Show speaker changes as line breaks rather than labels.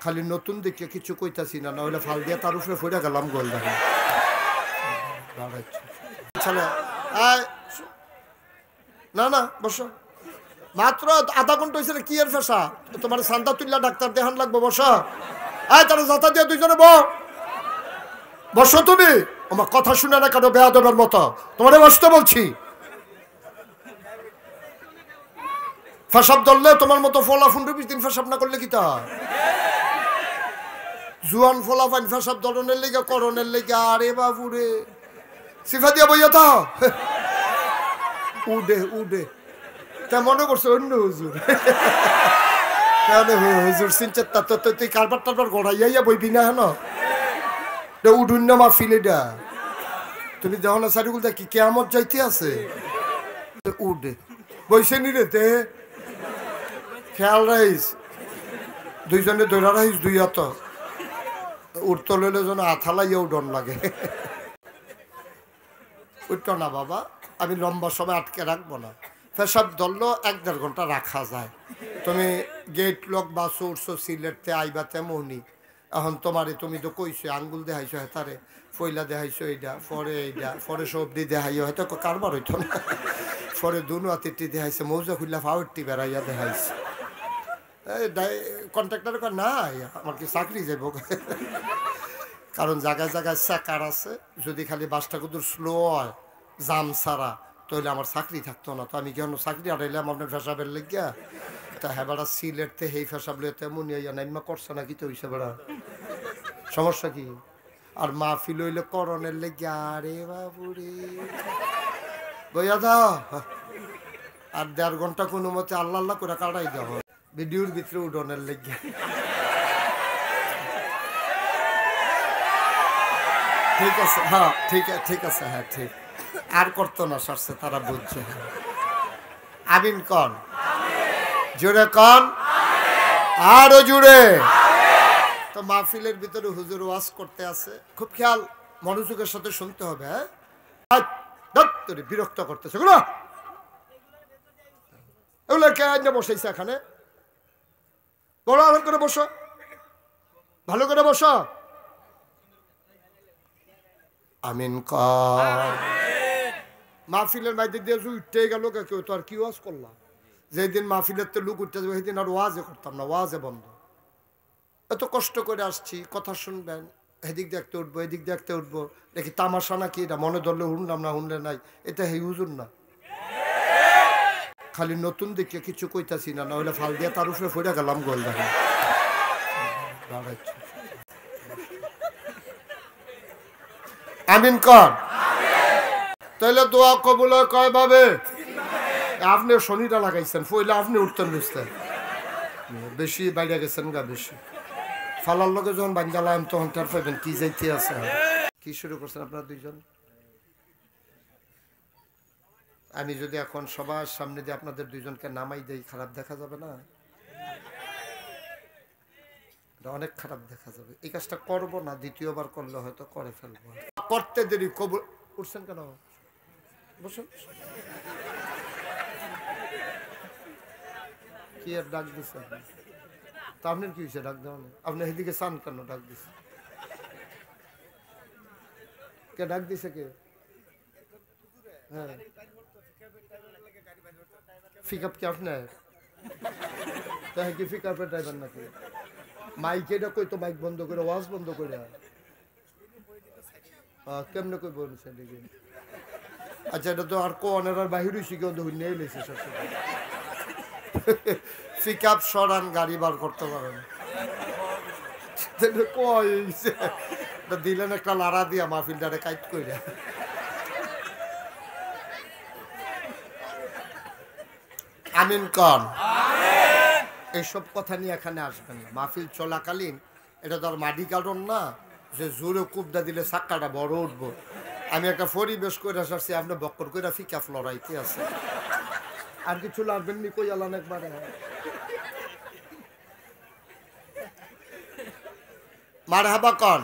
খালি নতুন দেখে কিছু কইতাছি না, না হলে ফাল দিয়ে তার উপরে ফিরে গেলাম গোল দেখা না না বসো, মাত্র আধা ঘন্টা হয়েছে। কি এর ফেসা তোমার সান্দা তুল্লা ডাক্তার দেখান লাগবো, বসো। তারা যাতা দিয়ে দুইজনে বসো। তুমি আমার কথা শুনে না কেন বেয়াদবের মতো? তোমারে বসতে বলছি। ফেসাব ধরলে তোমার মতো ফলা 15-20 দিন ফেসাব না করলে কি তা জুয়ান ফলা ফাইন ফেসাব ধরনের লেগে করণের লেগে। আরে বাবুরে সিফা দিয়া বইয়া তা উডে উডে তা মনে করছে অন্য হুজুর। হুজুর সিনচার তো তুই কারবার টারবার গড়াইয়া বইবি না হেন উডুন্য মা ফিলেডা। তুমি দেখো না সারিগুল দেখি কেমন যাইতে আছে উডে বইসে নি রে তে খেয়াল রাইস দুইজনে দৈরা রাইস দুই হাত উঠতে লইলে যেন আথালাইয়াও ডর লাগে। উঠতো না বাবা, আমি লম্বা সময় আটকে রাখবো না। ফেসাব ধরলো 1-1.5 ঘন্টা রাখা যায়। তুমি গেট লক বাসো উঠছো সিলেটতে আইবাতে মৌনি, এখন তোমারে তুমি তো কইছো আঙ্গুল দেখাইছো হেতারে ফইলা দেখাইছো এইটা পরে এইটা পরে সবজি দেখাইও হয়তো কারবার হইতো না। পরে দুনো হাতিটি দেখাইছে মৌজা খুললা ফাউটি বেড়াইয়া দেখাইছে। কন্ট্রাক্টর না আমার কি চাকরি যাইব, কারণ জায়গায় জায়গায় চাকার আছে। যদি খালি বাসটা কুদুর স্লো হয় জাম ছাড়া তাহলে আমার চাকরি থাকতো না। তো আমি কেন চাকরি আড়াইলাম আপনার ফেসাবের লেগিয়া। তা হ্যাঁ বেড়া সিলেটতে সেই ফেসাব লিয়ে তেমন নাইমা করছে না কি তো হইছে বেড়া সমস্যা কি? আর মাহফিল হইলে করণের লেগিয়া। আরে বাবুরে বইয়া দাও আর 1.5 ঘন্টা কোনো মতে আল্লাহ আল্লাহ করে কাটাই দেওয়া ভিডিওর ভিতরে উডনের লেগে। ঠিক আছে, হ্যাঁ ঠিক আছে, হ্যাঁ ঠিক আর করতো না সরছে তারা বুঝছে। আমিন কন জোরে কন আরো জুড়ে। তো মাহফিলের ভিতরে হুজুর ওয়াজ করতে আছে, খুব খেয়াল মনোযোগের সাথে শুনতে হবে। হ্যাঁ বিরক্ত করতেছে এগুলো কে বসাইছে এখানে? বড় আরাম করে বসো, ভালো করে বসো। আমিন কর। মাহফিলের মাইতে দিয়ে উঠতে গেল কেউ তো আর কি ওয়াজ করলাম। যেদিন মাহফিলের তো লুক উঠতে যাবে সেদিন আর ওয়াজে করতাম না, ওয়াজে বন্ধ। এত কষ্ট করে আসছি, কথা শুনবেন, এদিক দেখতে উঠবো এদিক দেখতে উঠবো, দেখি তামাশা নাকি এটা মনে ধরলে শুনলাম না শুনলে নাই, এটা হে হুজুর না। খালি নতুন দেখে কিছু কইতাছি না, না হলে ফাল দিয়ে তার উপরে ফিরে গেলাম গোল দেখা আমিন কর। তাহলে দোয়া কবুল হয় কয় ভাবে? আপনি শনিটা লাগাইছেন ফইলে আপনি উঠতেন বুঝতেন বেশি বাইরে গেছেন গা বেশি ফালার লগে যখন বাঞ্জালাম তখন তার পাইবেন কি যাইতে আছে। কি শুরু করছেন আপনারা দুইজন? আমি যদি এখন সবার সামনে দিয়ে আপনাদের দুইজনকে নামাই দেই খারাপ দেখা যাবে না? অনেক খারাপ দেখা যাবে। এই কাজটা করবো না, দ্বিতীয়বার করলে হয়তো করে ফেলবো। করতে দেরি কবুল। উঠছেন কেন? বসুন। কি আর ডাক দিছে? তা আপনার কি হয়েছে ডাক দেওয়া? আপনি সেদিকে চান কেন? ডাক দিছে কে? ডাক দিছে কে? হ্যাঁ পিকআপ কি আপনার? তাই কি পিকআপের ড্রাইভার নাকি? মাইক এটা কই তো মাইক বন্ধ করে ওয়াজ বন্ধ করে কেমনে কই বলছে দেখি। আচ্ছা এটা তো আর কোনের আর বাহির হইছে কি অন্ধ হইনে এলেছে সব পিকআপ সরান গাড়ি বার করতে পারেন কইছে দিলেন একটা লাড়া দিয়া মাহফিলটারে কাইট কইরা। আমিন কন। এইসব কথা নিয়ে এখানে আসবেন না। মাহফিল চলাকালীন এটা তো আর মাটি কাটন না যে জোরে কুবদা দিলে চাক্কাটা বড় উঠবো। আমি একটা পরিবেশ করে আসছি, আপনি বক্কর করে ফিকাফ লড়াইতে আছে। আর কিছু লাগবেন নি কই আলান একবারে। মারহাবা কন।